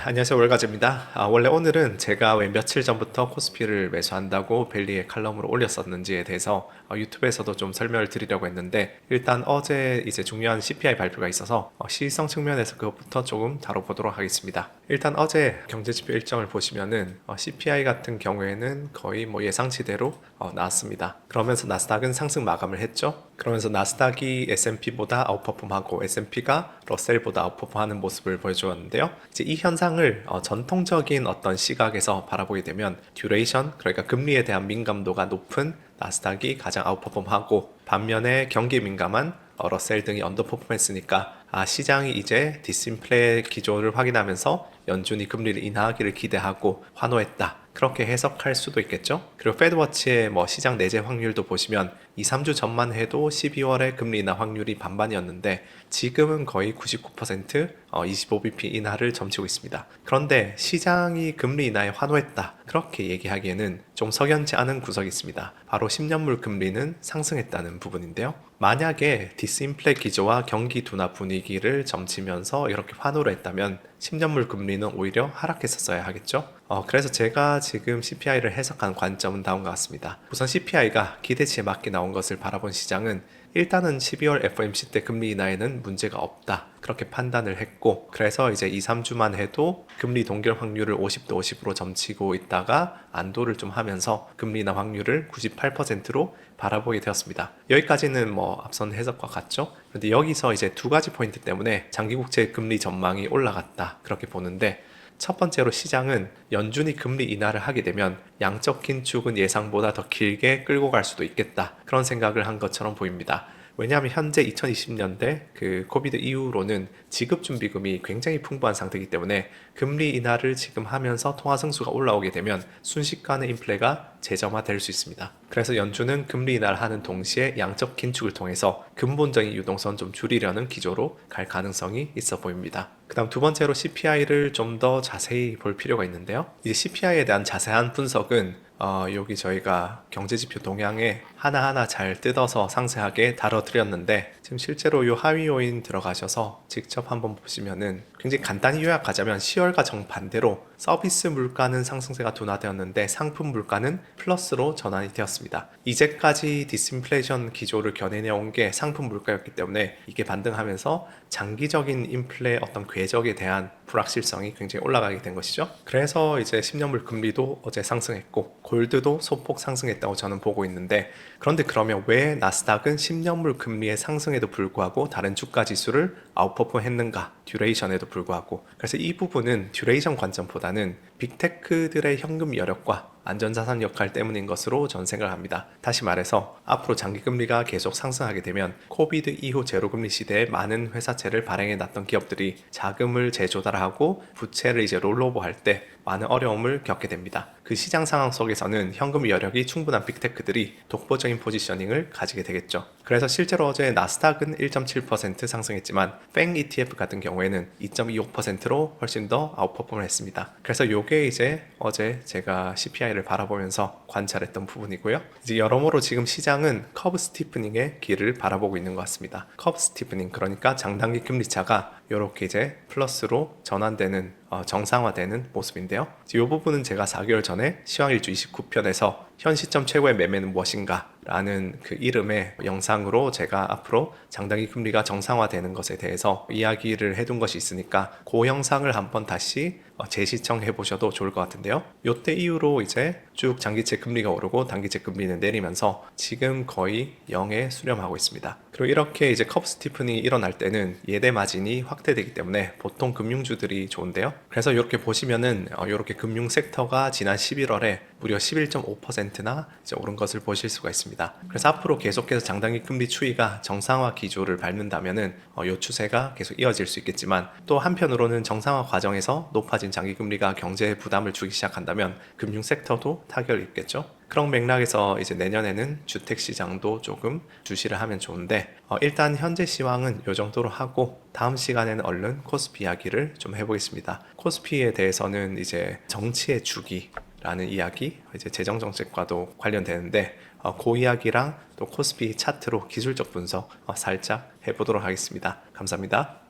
안녕하세요. 월가즈입니다. 원래 오늘은 제가 왜 며칠 전부터 코스피를 매수한다고 벨리에 칼럼으로 올렸었는지에 대해서 유튜브에서도 좀 설명을 드리려고 했는데, 일단 어제 이제 중요한 CPI 발표가 있어서 시의성 측면에서 그것부터 조금 다뤄보도록 하겠습니다. 일단 어제 경제지표 일정을 보시면은 CPI 같은 경우에는 거의 뭐 예상치대로 나왔습니다. 그러면서 나스닥은 상승 마감을 했죠. 그러면서 나스닥이 S&P보다 아웃퍼폼하고 S&P가 러셀보다 아웃퍼폼하는 모습을 보여주었는데요. 이제 이 현상을 전통적인 어떤 시각에서 바라보게 되면 듀레이션, 그러니까 금리에 대한 민감도가 높은 나스닥이 가장 아웃퍼폼하고, 반면에 경기에 민감한 러셀 등이 언더퍼폼했으니까 시장이 이제 디스인플레 기조를 확인하면서 연준이 금리를 인하하기를 기대하고 환호했다, 그렇게 해석할 수도 있겠죠. 그리고 페드워치의 시장 내재 확률도 보시면 2, 3주 전만 해도 12월에 금리 인하 확률이 반반이었는데 지금은 거의 99%, 25bp 인하를 점치고 있습니다. 그런데 시장이 금리 인하에 환호했다, 그렇게 얘기하기에는 좀 석연치 않은 구석이 있습니다. 바로 10년물 금리는 상승했다는 부분인데요. 만약에 디스인플레 기조와 경기 둔화 분위기를 점치면서 이렇게 환호를 했다면 10년물 금리는 오히려 하락했었어야 하겠죠. 그래서 제가 지금 CPI를 해석한 관점은 다음과 같습니다. 우선 CPI가 기대치에 맞게 나온 것을 바라본 시장은 일단은 12월 FOMC 때 금리 인하에는 문제가 없다, 그렇게 판단을 했고, 그래서 이제 2, 3주만 해도 금리 동결 확률을 50도 50으로 점치고 있다가 안도를 좀 하면서 금리 인하 확률을 98%로 바라보게 되었습니다. 여기까지는 앞선 해석과 같죠? 그런데 여기서 이제 두 가지 포인트 때문에 장기국채 금리 전망이 올라갔다, 그렇게 보는데, 첫 번째로 시장은 연준이 금리 인하를 하게 되면 양적 긴축은 예상보다 더 길게 끌고 갈 수도 있겠다, 그런 생각을 한 것처럼 보입니다. 왜냐하면 현재 2020년대 그 코비드 이후로는 지급준비금이 굉장히 풍부한 상태이기 때문에 금리 인하를 지금 하면서 통화 승수가 올라오게 되면 순식간에 인플레가 재점화될 수 있습니다. 그래서 연준은 금리 인하를 하는 동시에 양적 긴축을 통해서 근본적인 유동성 좀 줄이려는 기조로 갈 가능성이 있어 보입니다. 그 다음 두 번째로 CPI를 좀 더 자세히 볼 필요가 있는데요. 이제 CPI에 대한 자세한 분석은 여기 저희가 경제지표 동향에 하나하나 잘 뜯어서 상세하게 다뤄드렸는데, 지금 실제로 이 하위 요인 들어가셔서 직접 한번 보시면은 굉장히 간단히 요약하자면 10월과 정반대로 서비스 물가는 상승세가 둔화되었는데 상품 물가는 플러스로 전환이 되었습니다. 이제까지 디스인플레이션 기조를 겨내내온 게 상품 물가였기 때문에 이게 반등하면서 장기적인 인플레 어떤 궤적에 대한 불확실성이 굉장히 올라가게 된 것이죠. 그래서 이제 10년물 금리도 어제 상승했고 골드도 소폭 상승했다고 저는 보고 있는데, 그런데 그러면 왜 나스닥은 10년물 금리의 상승에도 불구하고 다른 주가 지수를 아웃퍼폼 했는가? 듀레이션에도 불구하고. 그래서 이 부분은 듀레이션 관점보다는 빅테크들의 현금 여력과 안전자산 역할 때문인 것으로 저는 생각을 합니다. 다시 말해서 앞으로 장기금리가 계속 상승하게 되면 코비드 이후 제로금리 시대에 많은 회사채를 발행해 놨던 기업들이 자금을 재조달하고 부채를 이제 롤오버 할 때 많은 어려움을 겪게 됩니다. 그 시장 상황 속에서는 현금 여력이 충분한 빅테크들이 독보적인 포지셔닝을 가지게 되겠죠. 그래서 실제로 어제 나스닥은 1.7% 상승했지만 팽 ETF 같은 경우에는 2.25%로 훨씬 더 아웃퍼폼을 했습니다. 그래서 이게 이제 어제 제가 CPI를 바라보면서 관찰했던 부분이고요. 이제 여러모로 지금 시장은 커브 스티프닝의 길을 바라보고 있는 것 같습니다. 커브 스티프닝, 그러니까 장단기 금리차가 이렇게 이제 플러스로 전환되는 정상화되는 모습인데요. 이 부분은 제가 4개월 전에 시황일주 29편에서 현 시점 최고의 매매는 무엇인가 라는 그 이름의 영상으로 제가 앞으로 장단기 금리가 정상화되는 것에 대해서 이야기를 해둔 것이 있으니까 그 영상을 한번 다시 재시청해 보셔도 좋을 것 같은데요. 요때 이후로 이제 쭉 장기채 금리가 오르고 단기채 금리는 내리면서 지금 거의 0에 수렴하고 있습니다. 그리고 이렇게 이제 커브 스티프닝이 일어날 때는 예대 마진이 확대되기 때문에 보통 금융주들이 좋은데요. 그래서 이렇게 보시면은 이렇게 금융 섹터가 지난 11월에 무려 11.5%나 이제 오른 것을 보실 수가 있습니다. 그래서 앞으로 계속해서 장단기 금리 추이가 정상화 기조를 밟는다면은 이 추세가 계속 이어질 수 있겠지만, 또 한편으로는 정상화 과정에서 높아진 장기 금리가 경제에 부담을 주기 시작한다면 금융 섹터도 타격을 입겠죠. 그런 맥락에서 이제 내년에는 주택 시장도 조금 주시를 하면 좋은데, 일단 현재 시황은 이 정도로 하고 다음 시간에는 얼른 코스피 이야기를 좀 해보겠습니다. 코스피에 대해서는 이제 정치의 주기라는 이야기, 이제 재정정책과도 관련되는데 그 이야기랑 또 코스피 차트로 기술적 분석 살짝 해보도록 하겠습니다. 감사합니다.